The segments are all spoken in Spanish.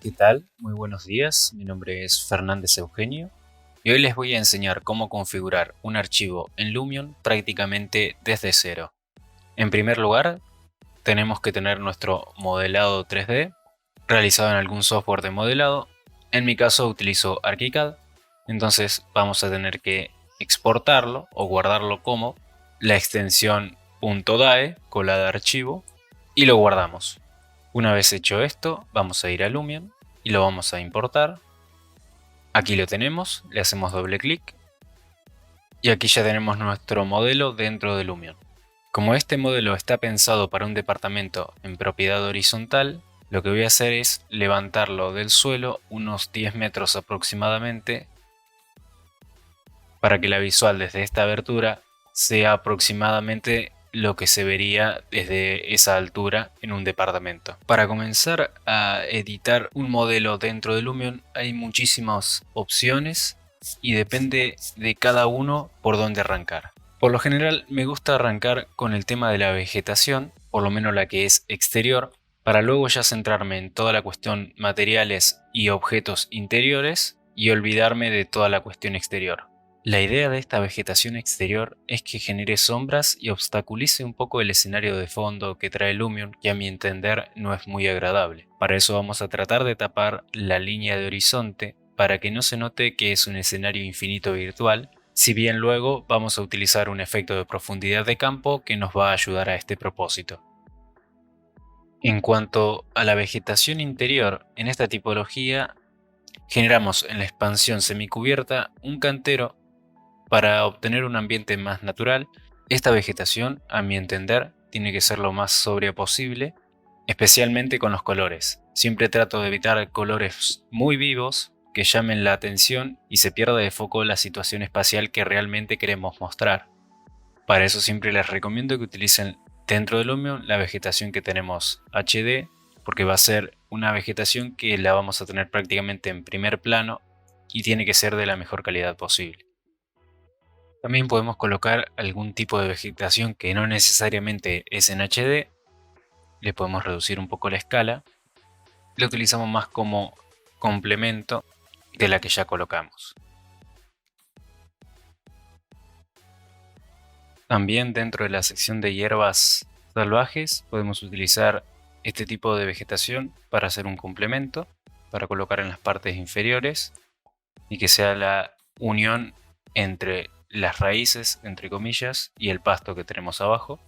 ¿Qué tal? Muy buenos días, mi nombre es Fernández Eugenio y hoy les voy a enseñar cómo configurar un archivo en Lumion prácticamente desde cero. En primer lugar, tenemos que tener nuestro modelado 3D realizado en algún software de modelado. En mi caso utilizo ArchiCAD, entonces vamos a tener que exportarlo o guardarlo como la extensión .dae, cola de archivo, y lo guardamos. Una vez hecho esto, vamos a ir a Lumion y lo vamos a importar. Aquí lo tenemos, le hacemos doble clic y aquí ya tenemos nuestro modelo dentro de Lumion. Como este modelo está pensado para un departamento en propiedad horizontal, lo que voy a hacer es levantarlo del suelo unos 10 metros aproximadamente para que la visual desde esta abertura sea aproximadamente lo que se vería desde esa altura en un departamento. Para comenzar a editar un modelo dentro de Lumion hay muchísimas opciones y depende de cada uno por dónde arrancar. Por lo general me gusta arrancar con el tema de la vegetación, por lo menos la que es exterior, para luego ya centrarme en toda la cuestión materiales y objetos interiores y olvidarme de toda la cuestión exterior. La idea de esta vegetación exterior es que genere sombras y obstaculice un poco el escenario de fondo que trae Lumion, que a mi entender no es muy agradable. Para eso vamos a tratar de tapar la línea de horizonte para que no se note que es un escenario infinito virtual, si bien luego vamos a utilizar un efecto de profundidad de campo que nos va a ayudar a este propósito. En cuanto a la vegetación interior, en esta tipología generamos en la expansión semicubierta un cantero para obtener un ambiente más natural. Esta vegetación, a mi entender, tiene que ser lo más sobria posible, especialmente con los colores. Siempre trato de evitar colores muy vivos que llamen la atención y se pierda de foco la situación espacial que realmente queremos mostrar. Para eso siempre les recomiendo que utilicen dentro de Lumion la vegetación que tenemos HD, porque va a ser una vegetación que la vamos a tener prácticamente en primer plano y tiene que ser de la mejor calidad posible. También podemos colocar algún tipo de vegetación que no necesariamente es en HD. Le podemos reducir un poco la escala. Lo utilizamos más como complemento de la que ya colocamos. También dentro de la sección de hierbas salvajes podemos utilizar este tipo de vegetación para hacer un complemento, para colocar en las partes inferiores y que sea la unión entre las raíces, entre comillas, y el pasto que tenemos abajo.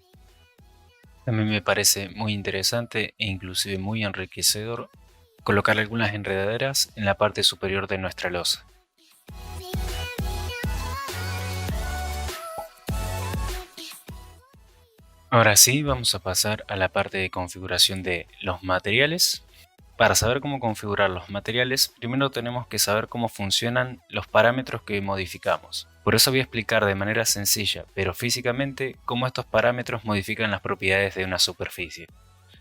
También me parece muy interesante e inclusive muy enriquecedor colocar algunas enredaderas en la parte superior de nuestra losa. Ahora sí, vamos a pasar a la parte de configuración de los materiales. Para saber cómo configurar los materiales, primero tenemos que saber cómo funcionan los parámetros que modificamos. Por eso voy a explicar de manera sencilla, pero físicamente, cómo estos parámetros modifican las propiedades de una superficie.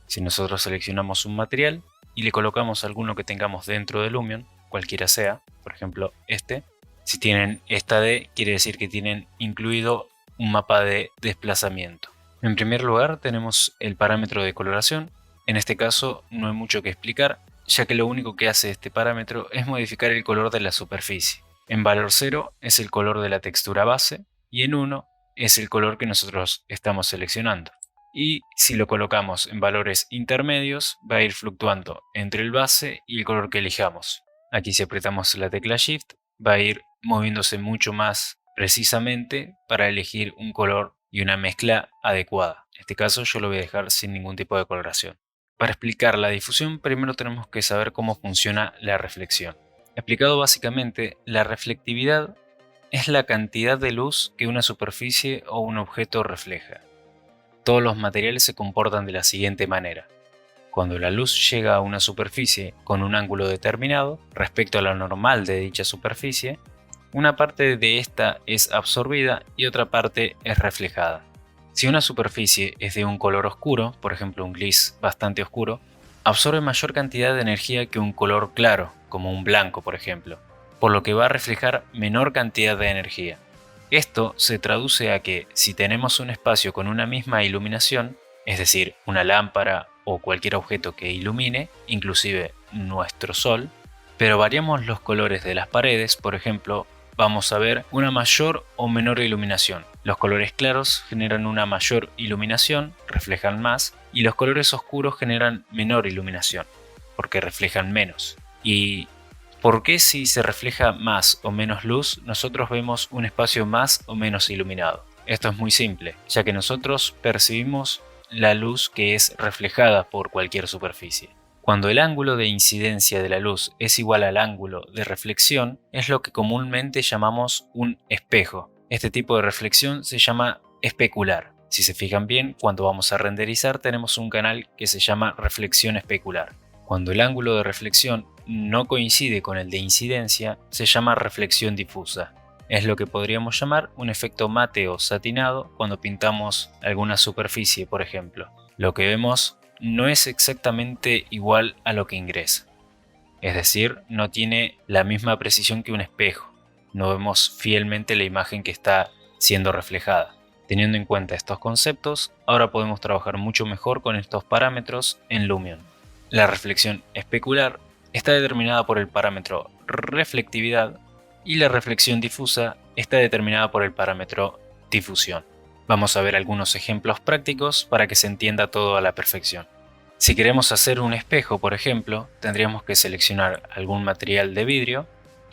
Si nosotros seleccionamos un material y le colocamos alguno que tengamos dentro de Lumion, cualquiera sea, por ejemplo este, si tienen esta D, quiere decir que tienen incluido un mapa de desplazamiento. En primer lugar tenemos el parámetro de coloración. En este caso no hay mucho que explicar, ya que lo único que hace este parámetro es modificar el color de la superficie. En valor 0 es el color de la textura base y en 1 es el color que nosotros estamos seleccionando. Y si lo colocamos en valores intermedios va a ir fluctuando entre el base y el color que elijamos. Aquí si apretamos la tecla Shift va a ir moviéndose mucho más precisamente para elegir un color y una mezcla adecuada. En este caso yo lo voy a dejar sin ningún tipo de coloración. Para explicar la difusión primero tenemos que saber cómo funciona la reflexión. Explicado básicamente, la reflectividad es la cantidad de luz que una superficie o un objeto refleja. Todos los materiales se comportan de la siguiente manera. Cuando la luz llega a una superficie con un ángulo determinado respecto a lo normal de dicha superficie, una parte de esta es absorbida y otra parte es reflejada. Si una superficie es de un color oscuro, por ejemplo un gris bastante oscuro, absorbe mayor cantidad de energía que un color claro, como un blanco por ejemplo, por lo que va a reflejar menor cantidad de energía. Esto se traduce a que si tenemos un espacio con una misma iluminación, es decir, una lámpara o cualquier objeto que ilumine, inclusive nuestro Sol, pero variamos los colores de las paredes. Por ejemplo, vamos a ver una mayor o menor iluminación. Los colores claros generan una mayor iluminación, reflejan más, y los colores oscuros generan menor iluminación, porque reflejan menos. ¿Y por qué si se refleja más o menos luz, nosotros vemos un espacio más o menos iluminado? Esto es muy simple, ya que nosotros percibimos la luz que es reflejada por cualquier superficie. Cuando el ángulo de incidencia de la luz es igual al ángulo de reflexión, es lo que comúnmente llamamos un espejo. Este tipo de reflexión se llama especular. Si se fijan bien, cuando vamos a renderizar tenemos un canal que se llama reflexión especular. Cuando el ángulo de reflexión no coincide con el de incidencia, se llama reflexión difusa. Es lo que podríamos llamar un efecto mate o satinado cuando pintamos alguna superficie, por ejemplo. Lo que vemos no es exactamente igual a lo que ingresa. Es decir, no tiene la misma precisión que un espejo. No vemos fielmente la imagen que está siendo reflejada. Teniendo en cuenta estos conceptos, ahora podemos trabajar mucho mejor con estos parámetros en Lumion. La reflexión especular está determinada por el parámetro reflectividad y la reflexión difusa está determinada por el parámetro difusión. Vamos a ver algunos ejemplos prácticos para que se entienda todo a la perfección. Si queremos hacer un espejo, por ejemplo, tendríamos que seleccionar algún material de vidrio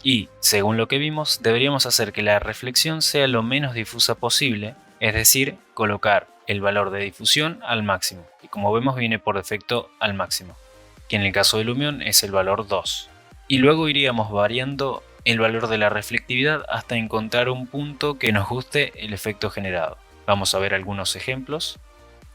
y, según lo que vimos, deberíamos hacer que la reflexión sea lo menos difusa posible, es decir, colocar el valor de difusión al máximo, y como vemos viene por defecto al máximo, que en el caso de Lumion es el valor 2. Y luego iríamos variando el valor de la reflectividad hasta encontrar un punto que nos guste el efecto generado. Vamos a ver algunos ejemplos.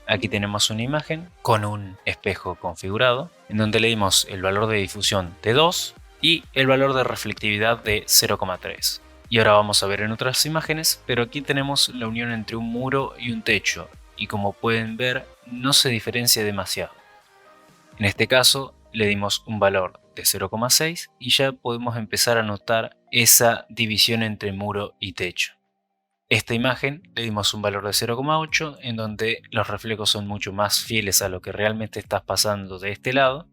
Aquí tenemos una imagen con un espejo configurado, en donde le dimos el valor de difusión de 2 y el valor de reflectividad de 0,3. Y ahora vamos a ver en otras imágenes, pero aquí tenemos la unión entre un muro y un techo, y como pueden ver, no se diferencia demasiado. En este caso, le dimos un valor de 0,6 y ya podemos empezar a notar esa división entre muro y techo. Esta imagen le dimos un valor de 0,8 en donde los reflejos son mucho más fieles a lo que realmente está pasando de este lado,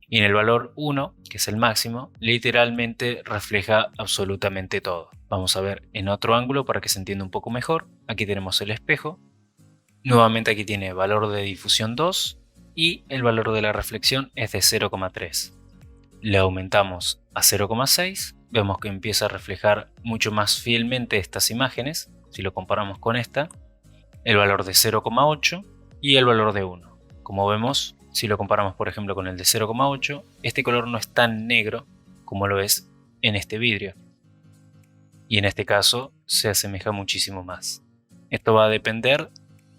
y en el valor 1, que es el máximo, literalmente refleja absolutamente todo. Vamos a ver en otro ángulo para que se entienda un poco mejor. Aquí tenemos el espejo. Nuevamente aquí tiene valor de difusión 2 y el valor de la reflexión es de 0,3. Le aumentamos a 0,6, vemos que empieza a reflejar mucho más fielmente estas imágenes. Si lo comparamos con esta, el valor de 0,8 y el valor de 1. Como vemos, si lo comparamos por ejemplo con el de 0,8, este color no es tan negro como lo es en este vidrio. Y en este caso se asemeja muchísimo más. Esto va a depender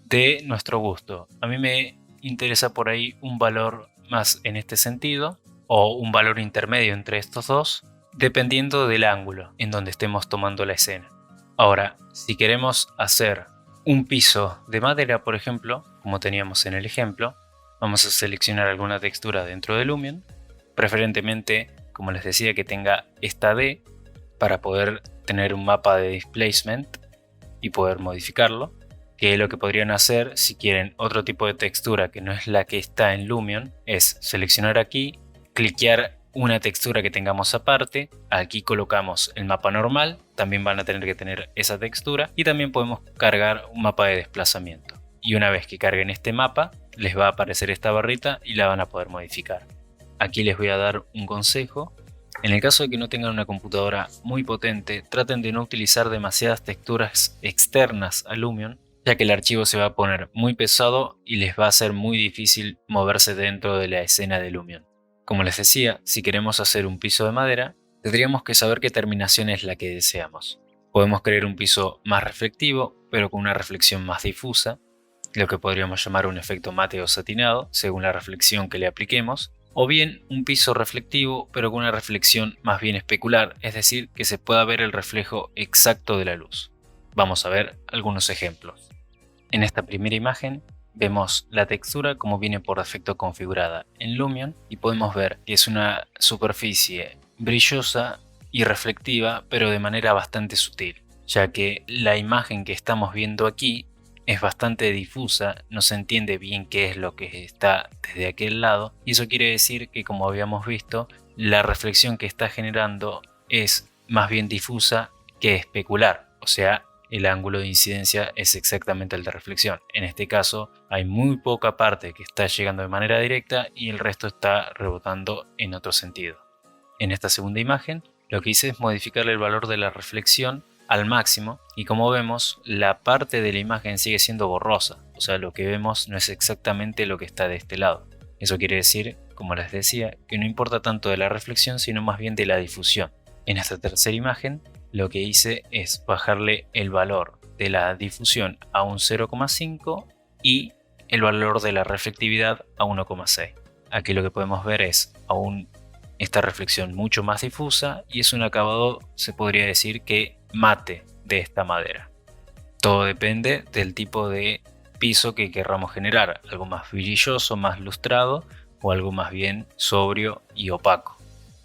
de nuestro gusto. A mí me interesa por ahí un valor más en este sentido, o un valor intermedio entre estos dos, dependiendo del ángulo en donde estemos tomando la escena. Ahora, si queremos hacer un piso de madera, por ejemplo, como teníamos en el ejemplo, vamos a seleccionar alguna textura dentro de Lumion, preferentemente, como les decía, que tenga esta D para poder tener un mapa de displacement y poder modificarlo, que lo que podrían hacer si quieren otro tipo de textura que no es la que está en Lumion es seleccionar aquí, cliquear una textura que tengamos aparte, aquí colocamos el mapa normal, también van a tener que tener esa textura, y también podemos cargar un mapa de desplazamiento. Y una vez que carguen este mapa, les va a aparecer esta barrita y la van a poder modificar. Aquí les voy a dar un consejo. En el caso de que no tengan una computadora muy potente, traten de no utilizar demasiadas texturas externas a Lumion, ya que el archivo se va a poner muy pesado y les va a ser muy difícil moverse dentro de la escena de Lumion. Como les decía, si queremos hacer un piso de madera, tendríamos que saber qué terminación es la que deseamos. Podemos crear un piso más reflectivo, pero con una reflexión más difusa, lo que podríamos llamar un efecto mate o satinado, según la reflexión que le apliquemos, o bien un piso reflectivo, pero con una reflexión más bien especular, es decir, que se pueda ver el reflejo exacto de la luz. Vamos a ver algunos ejemplos. En esta primera imagen, vemos la textura como viene por defecto configurada en Lumion y podemos ver que es una superficie brillosa y reflectiva, pero de manera bastante sutil, ya que la imagen que estamos viendo aquí es bastante difusa, no se entiende bien qué es lo que está desde aquel lado, y eso quiere decir que, como habíamos visto, la reflexión que está generando es más bien difusa que especular, o sea, el ángulo de incidencia es exactamente el de reflexión. En este caso hay muy poca parte que está llegando de manera directa y el resto está rebotando en otro sentido. En esta segunda imagen lo que hice es modificar el valor de la reflexión al máximo, y como vemos, la parte de la imagen sigue siendo borrosa, o sea, lo que vemos no es exactamente lo que está de este lado. Eso quiere decir, como les decía, que no importa tanto de la reflexión sino más bien de la difusión. En esta tercera imagen lo que hice es bajarle el valor de la difusión a un 0,5 y el valor de la reflectividad a 1,6. Aquí lo que podemos ver es aún esta reflexión mucho más difusa y es un acabado, se podría decir, que mate de esta madera. Todo depende del tipo de piso que querramos generar, algo más brilloso, más lustrado o algo más bien sobrio y opaco.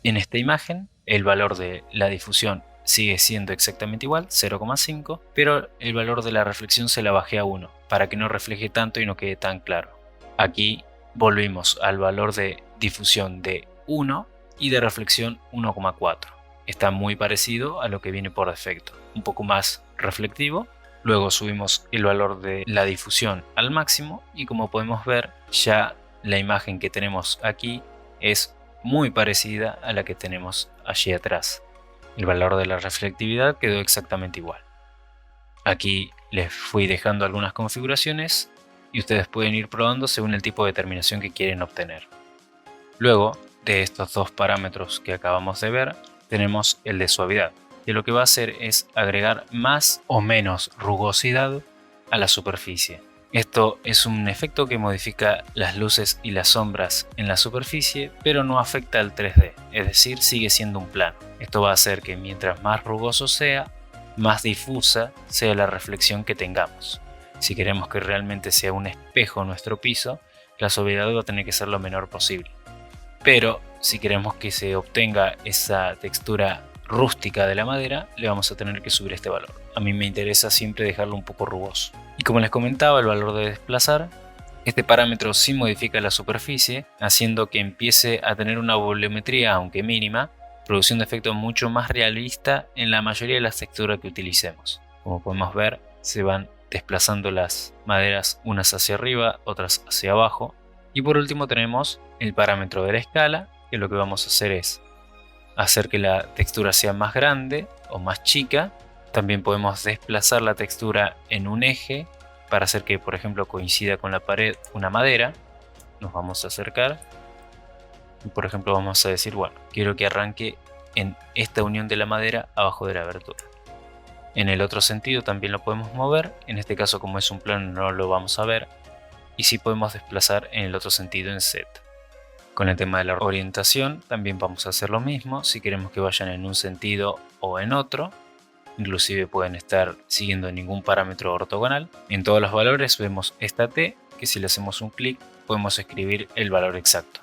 En esta imagen el valor de la difusión sigue siendo exactamente igual, 0,5, pero el valor de la reflexión se la bajé a 1 para que no refleje tanto y no quede tan claro. Aquí volvimos al valor de difusión de 1 y de reflexión 1,4. Está muy parecido a lo que viene por defecto, un poco más reflectivo. Luego subimos el valor de la difusión al máximo y, como podemos ver, ya la imagen que tenemos aquí es muy parecida a la que tenemos allí atrás. El valor de la reflectividad quedó exactamente igual. Aquí les fui dejando algunas configuraciones y ustedes pueden ir probando según el tipo de terminación que quieren obtener. Luego de estos dos parámetros que acabamos de ver, tenemos el de suavidad, que lo que va a hacer es agregar más o menos rugosidad a la superficie. Esto es un efecto que modifica las luces y las sombras en la superficie, pero no afecta al 3D, es decir, sigue siendo un plano. Esto va a hacer que mientras más rugoso sea, más difusa sea la reflexión que tengamos. Si queremos que realmente sea un espejo nuestro piso, la suavidad va a tener que ser lo menor posible. Pero si queremos que se obtenga esa textura rústica de la madera, le vamos a tener que subir este valor. A mí me interesa siempre dejarlo un poco rugoso. Y como les comentaba, el valor de desplazar, este parámetro sí modifica la superficie, haciendo que empiece a tener una volumetría, aunque mínima, produciendo un efecto mucho más realista en la mayoría de las texturas que utilicemos. Como podemos ver, se van desplazando las maderas unas hacia arriba, otras hacia abajo. Y por último tenemos el parámetro de la escala, que lo que vamos a hacer es hacer que la textura sea más grande o más chica. También podemos desplazar la textura en un eje para hacer que, por ejemplo, coincida con la pared una madera. Nos vamos a acercar y, por ejemplo, vamos a decir, bueno, quiero que arranque en esta unión de la madera abajo de la abertura. En el otro sentido también lo podemos mover. En este caso, como es un plano, no lo vamos a ver. Y sí podemos desplazar en el otro sentido en Z. Con el tema de la orientación también vamos a hacer lo mismo. Si queremos que vayan en un sentido o en otro, inclusive pueden estar siguiendo ningún parámetro ortogonal. En todos los valores vemos esta T, que si le hacemos un clic podemos escribir el valor exacto.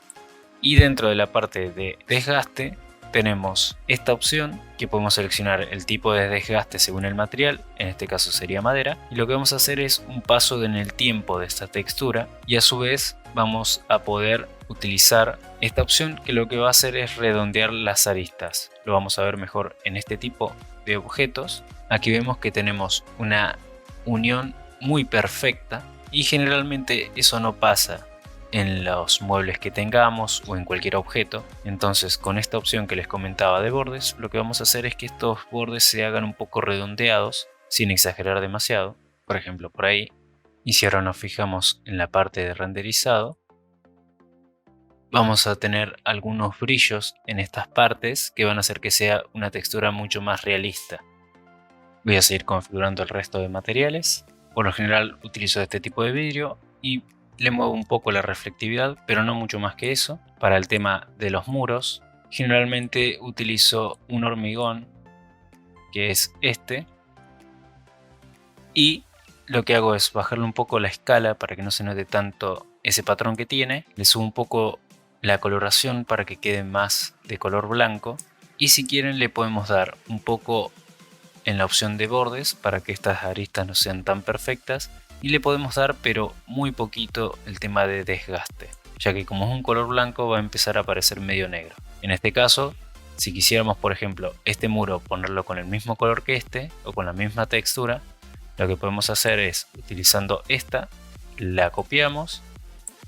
Y dentro de la parte de desgaste tenemos esta opción, que podemos seleccionar el tipo de desgaste según el material, en este caso sería madera, y lo que vamos a hacer es un paso en el tiempo de esta textura, y a su vez vamos a poder utilizar esta opción, que lo que va a hacer es redondear las aristas. Lo vamos a ver mejor en este tipo de objetos. Aquí vemos que tenemos una unión muy perfecta y generalmente eso no pasa en los muebles que tengamos o en cualquier objeto. Entonces, con esta opción que les comentaba de bordes, lo que vamos a hacer es que estos bordes se hagan un poco redondeados sin exagerar demasiado. Por ejemplo, por ahí. Y si ahora nos fijamos en la parte de renderizado, vamos a tener algunos brillos en estas partes que van a hacer que sea una textura mucho más realista. Voy a seguir configurando el resto de materiales. Por lo general utilizo este tipo de vidrio y le muevo un poco la reflectividad, pero no mucho más que eso. Para el tema de los muros, generalmente utilizo un hormigón, que es este. Y lo que hago es bajarle un poco la escala para que no se note tanto ese patrón que tiene. Le subo un poco la coloración para que quede más de color blanco. Y si quieren le podemos dar un poco en la opción de bordes para que estas aristas no sean tan perfectas y le podemos dar pero muy poquito el tema de desgaste, ya que como es un color blanco va a empezar a aparecer medio negro. En este caso, si quisiéramos por ejemplo este muro ponerlo con el mismo color que este o con la misma textura, lo que podemos hacer es, utilizando esta, la copiamos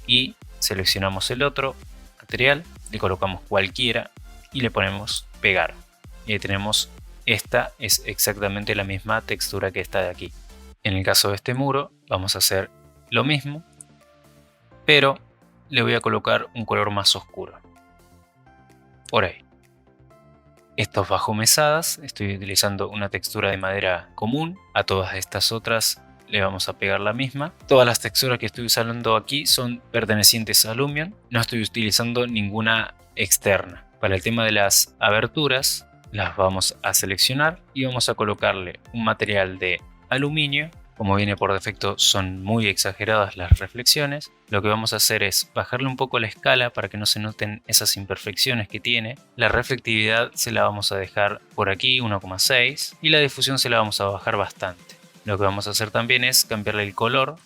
y seleccionamos el otro material, le colocamos cualquiera y le ponemos pegar. Y ahí tenemos, esta es exactamente la misma textura que esta de aquí. En el caso de este muro vamos a hacer lo mismo, pero le voy a colocar un color más oscuro. Por ahí. Estos bajo mesadas, estoy utilizando una textura de madera común. A todas estas otras le vamos a pegar la misma. Todas las texturas que estoy usando aquí son pertenecientes a Lumion. No estoy utilizando ninguna externa. Para el tema de las aberturas, las vamos a seleccionar y vamos a colocarle un material de aluminio. Como viene por defecto, son muy exageradas las reflexiones. Lo que vamos a hacer es bajarle un poco la escala para que no se noten esas imperfecciones que tiene. La reflectividad se la vamos a dejar por aquí 1,6 y la difusión se la vamos a bajar bastante. Lo que vamos a hacer también es cambiarle el color.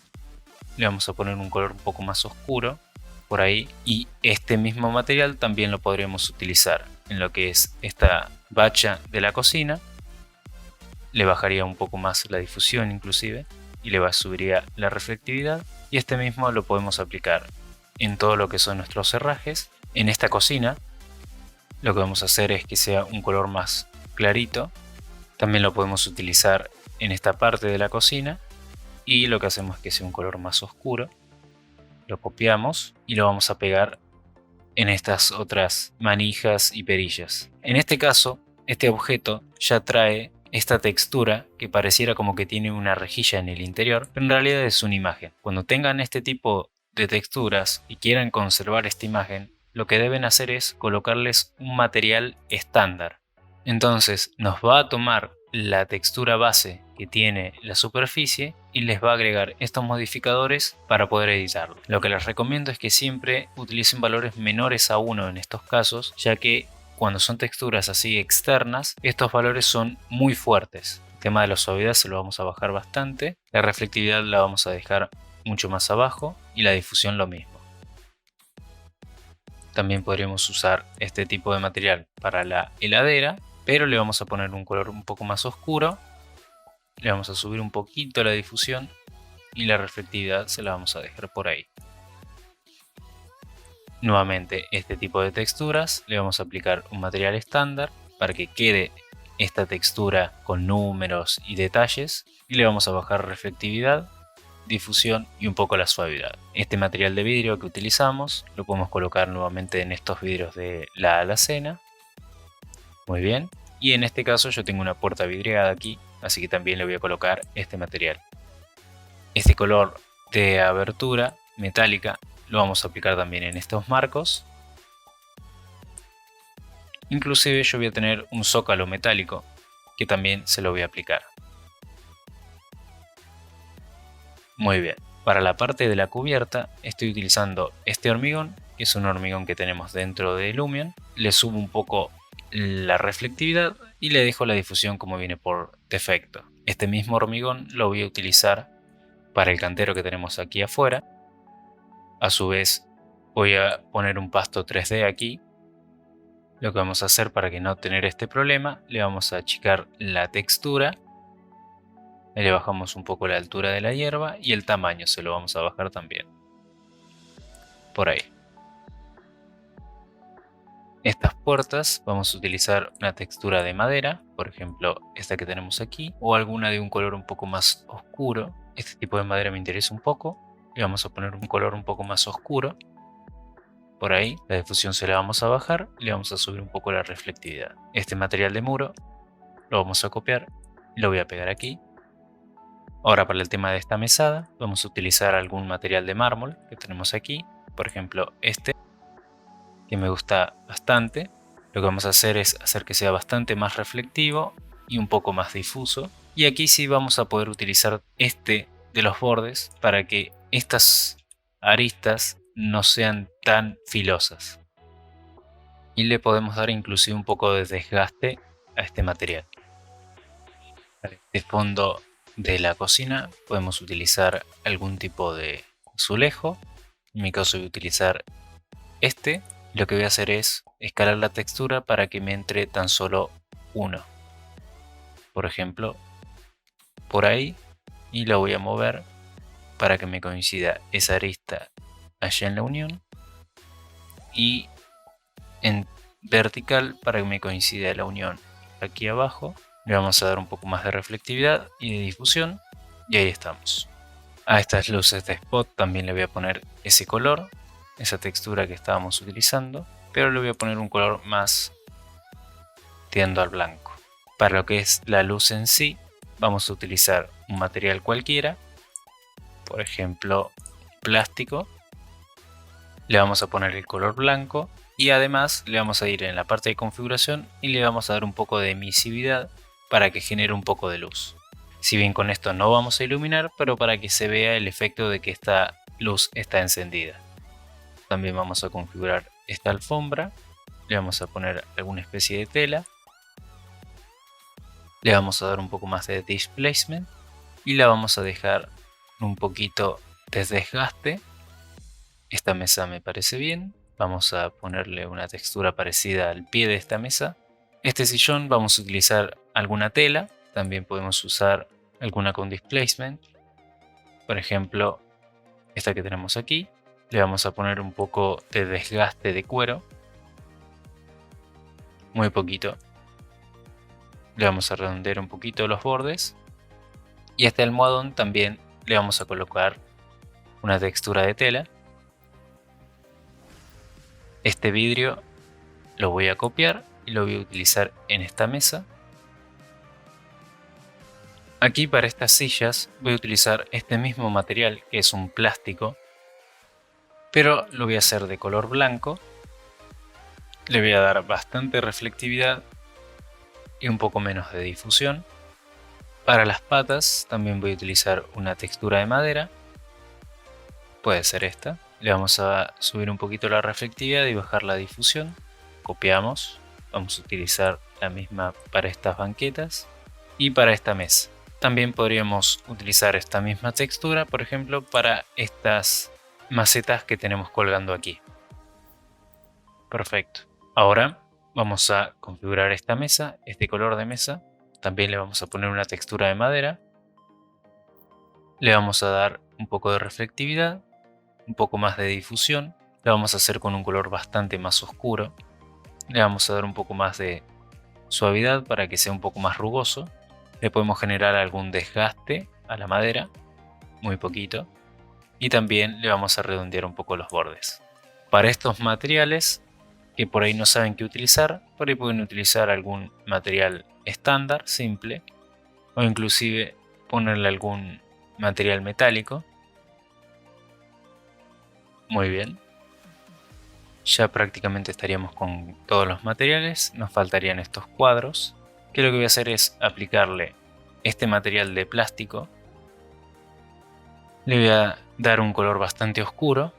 Le vamos a poner un color un poco más oscuro por ahí, y este mismo material también lo podríamos utilizar en lo que es esta bacha de la cocina. Le bajaría un poco más la difusión inclusive y le subiría la reflectividad, y este mismo lo podemos aplicar en todo lo que son nuestros herrajes. En esta cocina lo que vamos a hacer es que sea un color más clarito. También lo podemos utilizar en esta parte de la cocina y lo que hacemos es que sea un color más oscuro. Lo copiamos y lo vamos a pegar en estas otras manijas y perillas. En este caso, este objeto ya trae esta textura que pareciera como que tiene una rejilla en el interior, pero en realidad es una imagen. Cuando tengan este tipo de texturas y quieran conservar esta imagen, lo que deben hacer es colocarles un material estándar. Entonces nos va a tomar la textura base que tiene la superficie y les va a agregar estos modificadores para poder editarlo. Lo que les recomiendo es que siempre utilicen valores menores a 1 en estos casos, ya que cuando son texturas así externas, estos valores son muy fuertes. El tema de la suavidad se lo vamos a bajar bastante, la reflectividad la vamos a dejar mucho más abajo y la difusión lo mismo. También podríamos usar este tipo de material para la heladera, pero le vamos a poner un color un poco más oscuro. Le vamos a subir un poquito la difusión y la reflectividad se la vamos a dejar por ahí. Nuevamente, este tipo de texturas le vamos a aplicar un material estándar para que quede esta textura con números y detalles, y le vamos a bajar reflectividad, difusión y un poco la suavidad. Este material de vidrio que utilizamos lo podemos colocar nuevamente en estos vidrios de la alacena. Muy bien, y en este caso yo tengo una puerta vidriada aquí, así que también le voy a colocar este material. Este color de abertura metálica lo vamos a aplicar también en estos marcos. Inclusive yo voy a tener un zócalo metálico que también se lo voy a aplicar. Muy bien, para la parte de la cubierta estoy utilizando este hormigón, que es un hormigón que tenemos dentro de Lumion. Le subo un poco la reflectividad y le dejo la difusión como viene por defecto. Este mismo hormigón lo voy a utilizar para el cantero que tenemos aquí afuera. A su vez voy a poner un pasto 3D aquí. Lo que vamos a hacer para que no tener este problema, le vamos a achicar la textura. Le bajamos un poco la altura de la hierba y el tamaño se lo vamos a bajar también. Por ahí. Estas puertas vamos a utilizar una textura de madera, por ejemplo esta que tenemos aquí, o alguna de un color un poco más oscuro. Este tipo de madera me interesa un poco. Le vamos a poner un color un poco más oscuro. Por ahí la difusión se la vamos a bajar y le vamos a subir un poco la reflectividad. Este material de muro lo vamos a copiar y lo voy a pegar aquí. Ahora para el tema de esta mesada vamos a utilizar algún material de mármol que tenemos aquí. Por ejemplo este, que me gusta bastante. Lo que vamos a hacer es hacer que sea bastante más reflectivo y un poco más difuso. Y aquí sí vamos a poder utilizar este de los bordes para que estas aristas no sean tan filosas. Y le podemos dar inclusive un poco de desgaste a este material. Este fondo de la cocina podemos utilizar algún tipo de azulejo. En mi caso voy a utilizar este. Lo que voy a hacer es escalar la textura para que me entre tan solo uno. Por ejemplo, por ahí, y lo voy a mover para que me coincida esa arista allá en la unión y en vertical para que me coincida la unión aquí abajo. Le vamos a dar un poco más de reflectividad y de difusión y ahí estamos. A estas luces de spot también le voy a poner ese color, esa textura que estábamos utilizando, pero le voy a poner un color más tiendo al blanco. Para lo que es la luz en sí, vamos a utilizar un material cualquiera, por ejemplo plástico. Le vamos a poner el color blanco y además le vamos a ir en la parte de configuración y le vamos a dar un poco de emisividad para que genere un poco de luz. Si bien con esto no vamos a iluminar, pero para que se vea el efecto de que esta luz está encendida. También vamos a configurar esta alfombra, le vamos a poner alguna especie de tela, le vamos a dar un poco más de displacement y la vamos a dejar un poquito de desgaste. Esta mesa me parece bien, vamos a ponerle una textura parecida al pie de esta mesa. Este sillón vamos a utilizar alguna tela, también podemos usar alguna con displacement, por ejemplo esta que tenemos aquí. Le vamos a poner un poco de desgaste de cuero, muy poquito. Le vamos a redondear un poquito los bordes y a este almohadón también le vamos a colocar una textura de tela. Este vidrio lo voy a copiar y lo voy a utilizar en esta mesa. Aquí para estas sillas voy a utilizar este mismo material, que es un plástico, pero lo voy a hacer de color blanco. Le voy a dar bastante reflectividad y un poco menos de difusión. Para las patas también voy a utilizar una textura de madera, puede ser esta. Le vamos a subir un poquito la reflectividad y bajar la difusión. Copiamos, vamos a utilizar la misma para estas banquetas y para esta mesa. También podríamos utilizar esta misma textura, por ejemplo, para estas macetas que tenemos colgando aquí. Perfecto. Ahora vamos a configurar esta mesa, este color de mesa. También le vamos a poner una textura de madera. Le vamos a dar un poco de reflectividad, un poco más de difusión. Lo vamos a hacer con un color bastante más oscuro. Le vamos a dar un poco más de suavidad para que sea un poco más rugoso. Le podemos generar algún desgaste a la madera, muy poquito. Y también le vamos a redondear un poco los bordes. Para estos materiales que por ahí no saben qué utilizar, por ahí pueden utilizar algún material estándar, simple, o inclusive ponerle algún material metálico. Muy bien. Ya prácticamente estaríamos con todos los materiales, nos faltarían estos cuadros, que lo que voy a hacer es aplicarle este material de plástico. Le voy a dar un color bastante oscuro,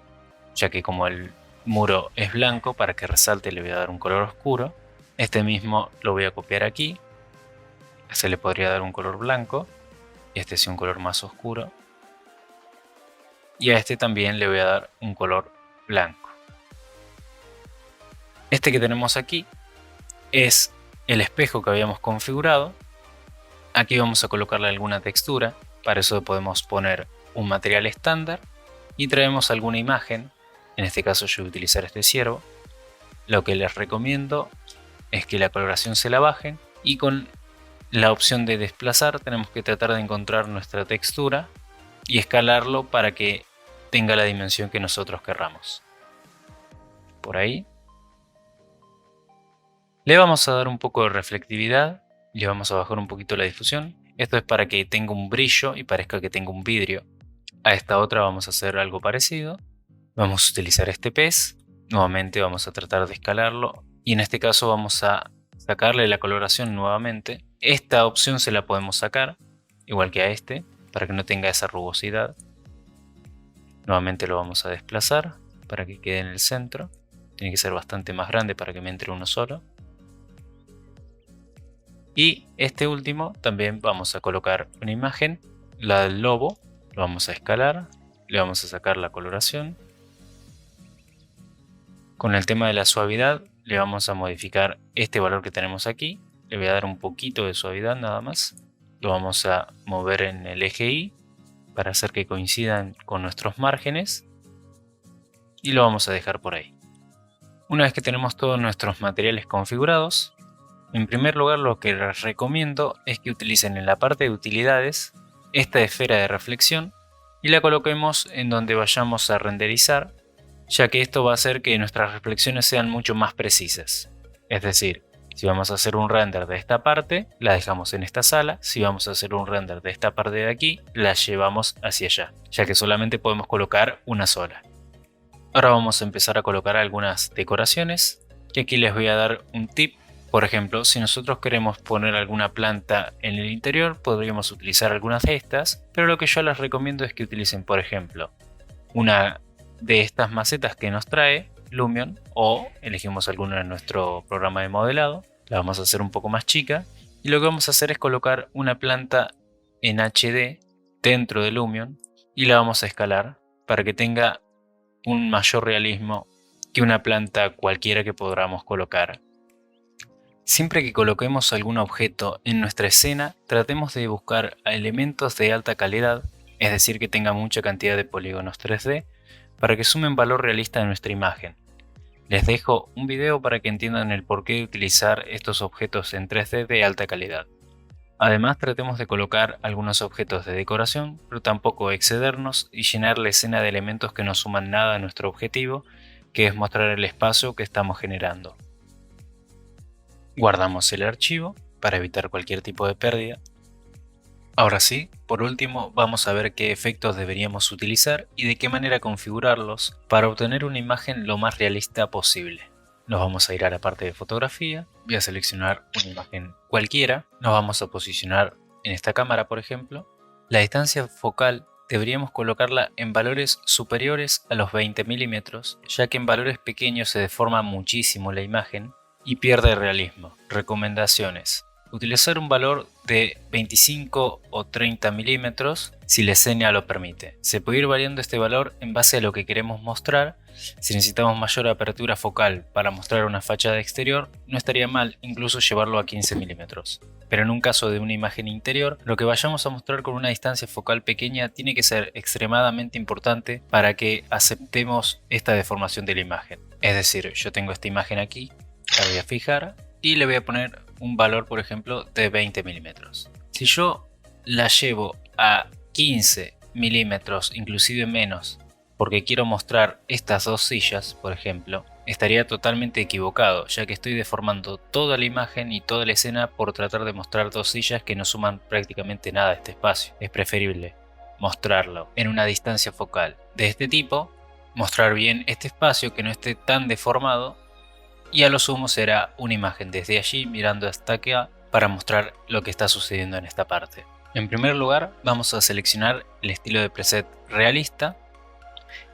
ya que como el muro es blanco, para que resalte le voy a dar un color oscuro. Este mismo lo voy a copiar aquí, se le podría dar un color blanco, y este sí un color más oscuro. Y a este también le voy a dar un color blanco. Este que tenemos aquí es el espejo que habíamos configurado. Aquí vamos a colocarle alguna textura, para eso podemos poner un material estándar y traemos alguna imagen. En este caso yo voy a utilizar este ciervo. Lo que les recomiendo es que la coloración se la bajen y con la opción de desplazar tenemos que tratar de encontrar nuestra textura y escalarlo para que tenga la dimensión que nosotros querramos. Por ahí. Le vamos a dar un poco de reflectividad, le vamos a bajar un poquito la difusión. Esto es para que tenga un brillo y parezca que tenga un vidrio. A esta otra vamos a hacer algo parecido. Vamos a utilizar este pez. Nuevamente vamos a tratar de escalarlo. Y en este caso vamos a sacarle la coloración nuevamente. Esta opción se la podemos sacar, igual que a este, para que no tenga esa rugosidad. Nuevamente lo vamos a desplazar para que quede en el centro. Tiene que ser bastante más grande para que me entre uno solo. Y este último también vamos a colocar una imagen, la del lobo, lo vamos a escalar, le vamos a sacar la coloración. Con el tema de la suavidad le vamos a modificar este valor que tenemos aquí, le voy a dar un poquito de suavidad nada más, lo vamos a mover en el eje Y para hacer que coincidan con nuestros márgenes y lo vamos a dejar por ahí. Una vez que tenemos todos nuestros materiales configurados, en primer lugar lo que les recomiendo es que utilicen en la parte de utilidades esta esfera de reflexión y la coloquemos en donde vayamos a renderizar, ya que esto va a hacer que nuestras reflexiones sean mucho más precisas. Es decir, si vamos a hacer un render de esta parte, la dejamos en esta sala. Si vamos a hacer un render de esta parte de aquí, la llevamos hacia allá, ya que solamente podemos colocar una sola. Ahora vamos a empezar a colocar algunas decoraciones, y aquí les voy a dar un tip. Por ejemplo, si nosotros queremos poner alguna planta en el interior, podríamos utilizar algunas de estas, pero lo que yo les recomiendo es que utilicen, por ejemplo, una de estas macetas que nos trae Lumion, o elegimos alguna en nuestro programa de modelado, la vamos a hacer un poco más chica, y lo que vamos a hacer es colocar una planta en HD dentro de Lumion y la vamos a escalar para que tenga un mayor realismo que una planta cualquiera que podamos colocar. Siempre que coloquemos algún objeto en nuestra escena, tratemos de buscar elementos de alta calidad, es decir, que tenga mucha cantidad de polígonos 3D, para que sumen valor realista a nuestra imagen. Les dejo un video para que entiendan el porqué de utilizar estos objetos en 3D de alta calidad. Además, tratemos de colocar algunos objetos de decoración, pero tampoco excedernos y llenar la escena de elementos que no suman nada a nuestro objetivo, que es mostrar el espacio que estamos generando. Guardamos el archivo para evitar cualquier tipo de pérdida. Ahora sí, por último vamos a ver qué efectos deberíamos utilizar y de qué manera configurarlos para obtener una imagen lo más realista posible. Nos vamos a ir a la parte de fotografía, voy a seleccionar una imagen cualquiera, nos vamos a posicionar en esta cámara por ejemplo. La distancia focal deberíamos colocarla en valores superiores a los 20 milímetros, ya que en valores pequeños se deforma muchísimo la imagen y pierde realismo. Recomendaciones: utilizar un valor de 25 o 30 milímetros si la escena lo permite. Se puede ir variando este valor en base a lo que queremos mostrar. Si necesitamos mayor apertura focal para mostrar una fachada exterior, no estaría mal incluso llevarlo a 15 milímetros. Pero en un caso de una imagen interior, lo que vayamos a mostrar con una distancia focal pequeña tiene que ser extremadamente importante para que aceptemos esta deformación de la imagen. Es decir, yo tengo esta imagen aquí, la voy a fijar y le voy a poner un valor por ejemplo de 20 milímetros. Si yo la llevo a 15 milímetros, inclusive menos, porque quiero mostrar estas dos sillas por ejemplo, estaría totalmente equivocado, ya que estoy deformando toda la imagen y toda la escena por tratar de mostrar dos sillas que no suman prácticamente nada a este espacio. Es preferible mostrarlo en una distancia focal de este tipo, mostrar bien este espacio que no esté tan deformado, y a lo sumo será una imagen desde allí mirando hasta acá para mostrar lo que está sucediendo en esta parte. En primer lugar vamos a seleccionar el estilo de preset realista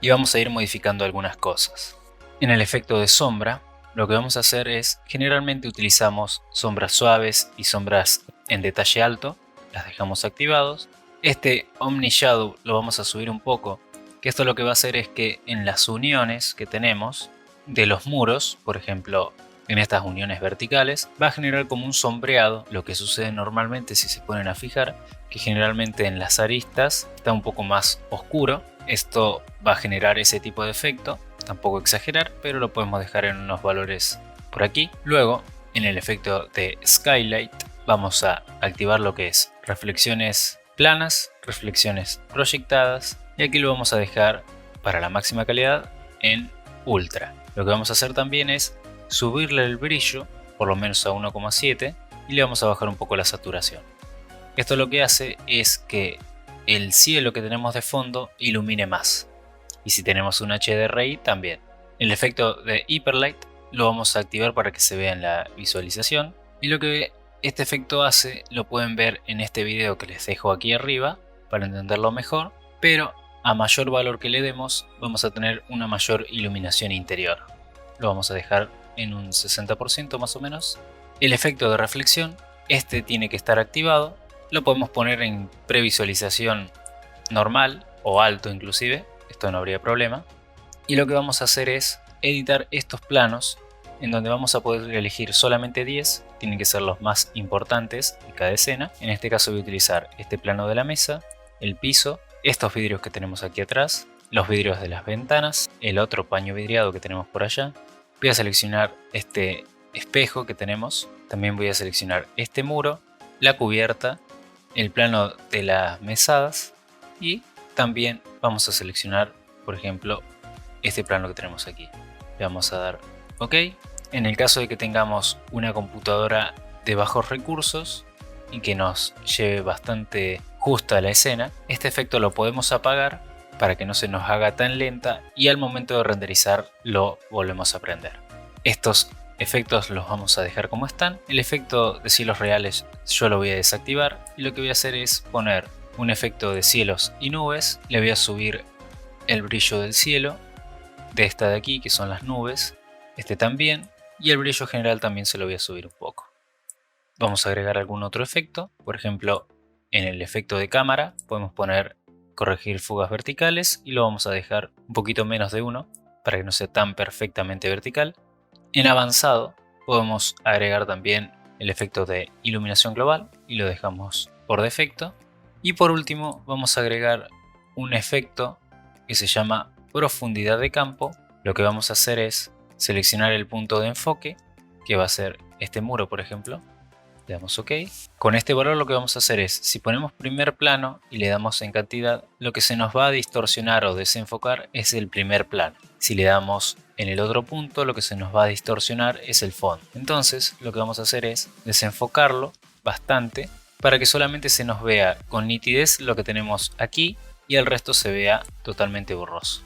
y vamos a ir modificando algunas cosas. En el efecto de sombra lo que vamos a hacer es, generalmente utilizamos sombras suaves y sombras en detalle alto, las dejamos activados. Este Omni Shadow lo vamos a subir un poco, que esto lo que va a hacer es que en las uniones que tenemos de los muros, por ejemplo en estas uniones verticales, va a generar como un sombreado, lo que sucede normalmente si se ponen a fijar, que generalmente en las aristas está un poco más oscuro. Esto va a generar ese tipo de efecto, tampoco exagerar, pero lo podemos dejar en unos valores por aquí. Luego en el efecto de Skylight vamos a activar lo que es reflexiones planas, reflexiones proyectadas, y aquí lo vamos a dejar para la máxima calidad en Ultra. Lo que vamos a hacer también es subirle el brillo, por lo menos a 1,7, y le vamos a bajar un poco la saturación. Esto lo que hace es que el cielo que tenemos de fondo ilumine más, y si tenemos un HDRI también. El efecto de Hyperlight lo vamos a activar para que se vea en la visualización, y lo que este efecto hace lo pueden ver en este video que les dejo aquí arriba para entenderlo mejor, pero a mayor valor que le demos vamos a tener una mayor iluminación interior. Lo vamos a dejar en un 60% más o menos. El efecto de reflexión este tiene que estar activado. Lo podemos poner en previsualización normal o alto inclusive, esto no habría problema. Y lo que vamos a hacer es editar estos planos en donde vamos a poder elegir solamente 10, tienen que ser los más importantes de cada escena. En este caso voy a utilizar este plano de la mesa, el piso, estos vidrios que tenemos aquí atrás, los vidrios de las ventanas, el otro paño vidriado que tenemos por allá. Voy a seleccionar este espejo que tenemos, también voy a seleccionar este muro, la cubierta, el plano de las mesadas y también vamos a seleccionar, por ejemplo, este plano que tenemos aquí. Le vamos a dar OK. En el caso de que tengamos una computadora de bajos recursos y que nos lleve bastante justa la escena, este efecto lo podemos apagar para que no se nos haga tan lenta y al momento de renderizar lo volvemos a prender. Estos efectos los vamos a dejar como están. El efecto de cielos reales yo lo voy a desactivar y lo que voy a hacer es poner un efecto de cielos y nubes. Le voy a subir el brillo del cielo de esta de aquí, que son las nubes, este también, y el brillo general también se lo voy a subir un poco. Vamos a agregar algún otro efecto, por ejemplo en el efecto de cámara podemos poner corregir fugas verticales y lo vamos a dejar un poquito menos de 1 para que no sea tan perfectamente vertical. En avanzado podemos agregar también el efecto de iluminación global y lo dejamos por defecto. Y por último vamos a agregar un efecto que se llama profundidad de campo. Lo que vamos a hacer es seleccionar el punto de enfoque, que va a ser este muro por ejemplo. Le damos OK. Con este valor lo que vamos a hacer es, si ponemos primer plano y le damos en cantidad, lo que se nos va a distorsionar o desenfocar es el primer plano. Si le damos en el otro punto, lo que se nos va a distorsionar es el fondo. Entonces lo que vamos a hacer es desenfocarlo bastante para que solamente se nos vea con nitidez lo que tenemos aquí y el resto se vea totalmente borroso.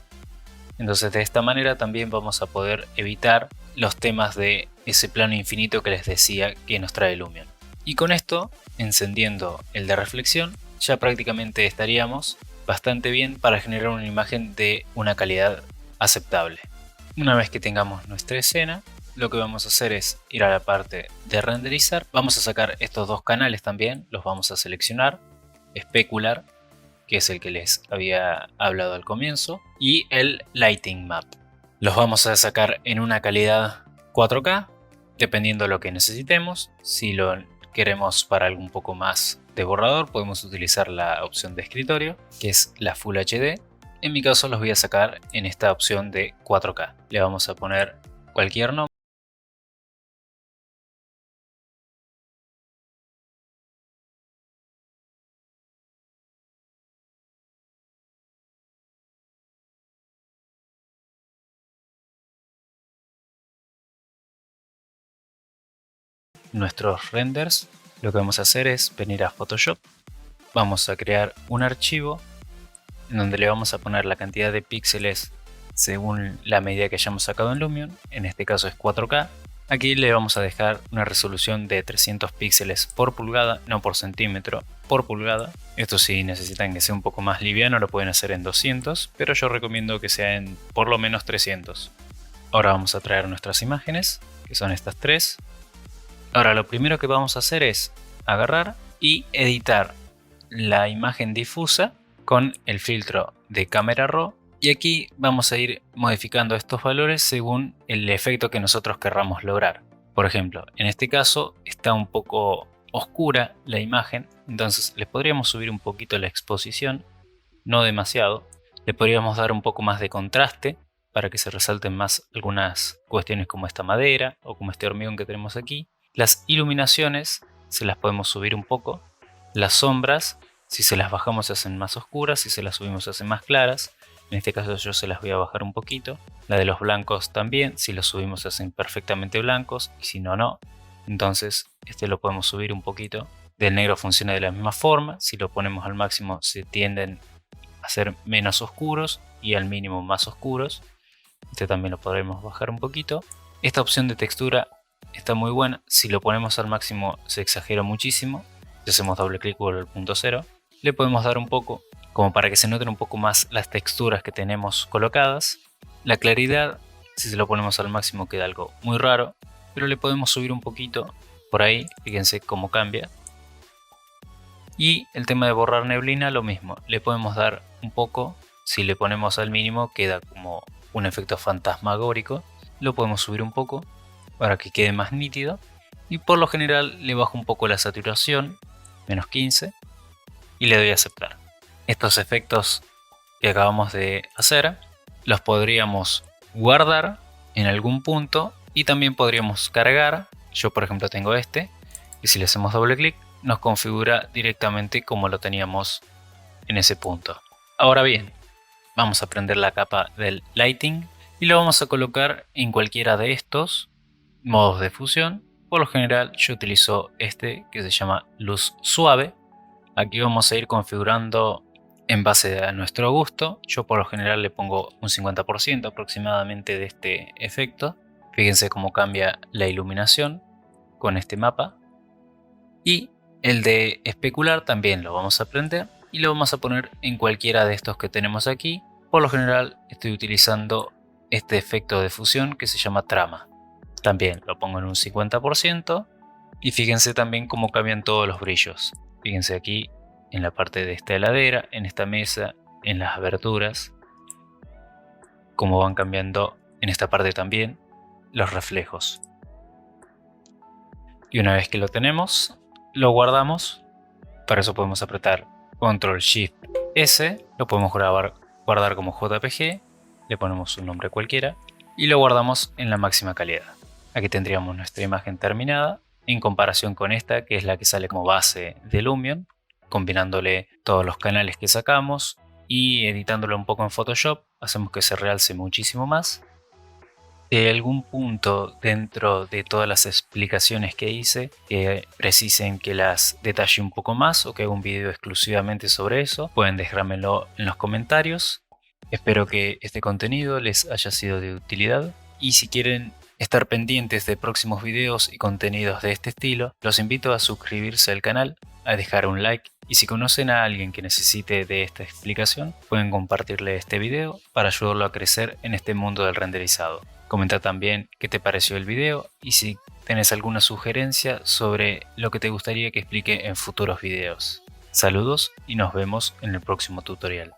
Entonces de esta manera también vamos a poder evitar los temas de ese plano infinito que les decía que nos trae Lumion. Y con esto, encendiendo el de reflexión, ya prácticamente estaríamos bastante bien para generar una imagen de una calidad aceptable. Una vez que tengamos nuestra escena, lo que vamos a hacer es ir a la parte de renderizar. Vamos a sacar estos dos canales también, los vamos a seleccionar, especular, que es el que les había hablado al comienzo, y el Lighting Map. Los vamos a sacar en una calidad 4K, dependiendo de lo que necesitemos. Si lo queremos para algo un poco más de borrador, podemos utilizar la opción de escritorio, que es la Full HD. En mi caso los voy a sacar en esta opción de 4K. Le vamos a poner cualquier nombre. Nuestros renders, lo que vamos a hacer es venir a Photoshop, vamos a crear un archivo en donde le vamos a poner la cantidad de píxeles según la medida que hayamos sacado en Lumion, en este caso es 4K. Aquí le vamos a dejar una resolución de 300 píxeles por pulgada, no por centímetro, por pulgada. Esto si necesitan que sea un poco más liviano lo pueden hacer en 200, pero yo recomiendo que sea en por lo menos 300. Ahora vamos a traer nuestras imágenes, que son estas tres. Ahora lo primero que vamos a hacer es agarrar y editar la imagen difusa con el filtro de cámara raw, y aquí vamos a ir modificando estos valores según el efecto que nosotros querramos lograr. Por ejemplo, en este caso está un poco oscura la imagen, entonces le podríamos subir un poquito la exposición, no demasiado. Le podríamos dar un poco más de contraste para que se resalten más algunas cuestiones como esta madera o como este hormigón que tenemos aquí. Las iluminaciones se las podemos subir un poco. Las sombras, si se las bajamos se hacen más oscuras, si se las subimos se hacen más claras. En este caso yo se las voy a bajar un poquito. La de los blancos también, si los subimos se hacen perfectamente blancos y si no, no. Entonces este lo podemos subir un poquito. Del negro funciona de la misma forma, si lo ponemos al máximo se tienden a ser menos oscuros y al mínimo más oscuros. Este también lo podremos bajar un poquito. Esta opción de textura está muy buena, si lo ponemos al máximo se exagera muchísimo. Si hacemos doble clic por el punto 0, le podemos dar un poco como para que se noten un poco más las texturas que tenemos colocadas. La claridad, si se lo ponemos al máximo queda algo muy raro, pero le podemos subir un poquito por ahí, fíjense cómo cambia. Y el tema de borrar neblina, lo mismo, le podemos dar un poco, si le ponemos al mínimo queda como un efecto fantasmagórico, lo podemos subir un poco para que quede más nítido y por lo general le bajo un poco la saturación, menos 15, y le doy a aceptar. Estos efectos que acabamos de hacer los podríamos guardar en algún punto y también podríamos cargar. Yo por ejemplo tengo este y si le hacemos doble clic nos configura directamente como lo teníamos en ese punto. Ahora bien, vamos a prender la capa del lighting y lo vamos a colocar en cualquiera de estos modos de fusión. Por lo general yo utilizo este que se llama luz suave. Aquí vamos a ir configurando en base a nuestro gusto. Yo por lo general le pongo un 50% aproximadamente de este efecto. Fíjense cómo cambia la iluminación con este mapa. Y el de especular también lo vamos a prender y lo vamos a poner en cualquiera de estos que tenemos aquí. Por lo general estoy utilizando este efecto de fusión que se llama trama. También lo pongo en un 50% y fíjense también cómo cambian todos los brillos. Fíjense aquí en la parte de esta heladera, en esta mesa, en las aberturas, cómo van cambiando en esta parte también los reflejos. Y una vez que lo tenemos, lo guardamos. Para eso podemos apretar Control Shift S, lo podemos guardar como JPG, le ponemos un nombre cualquiera y lo guardamos en la máxima calidad. Aquí tendríamos nuestra imagen terminada en comparación con esta que es la que sale como base de Lumion, combinándole todos los canales que sacamos y editándolo un poco en Photoshop, hacemos que se realce muchísimo más. De algún punto dentro de todas las explicaciones que hice que precisen que las detalle un poco más o que haga un video exclusivamente sobre eso, pueden dejármelo en los comentarios. Espero que este contenido les haya sido de utilidad y si quieren estar pendientes de próximos videos y contenidos de este estilo, los invito a suscribirse al canal, a dejar un like y si conocen a alguien que necesite de esta explicación, pueden compartirle este video para ayudarlo a crecer en este mundo del renderizado. Comenta también qué te pareció el video y si tenés alguna sugerencia sobre lo que te gustaría que explique en futuros videos. Saludos y nos vemos en el próximo tutorial.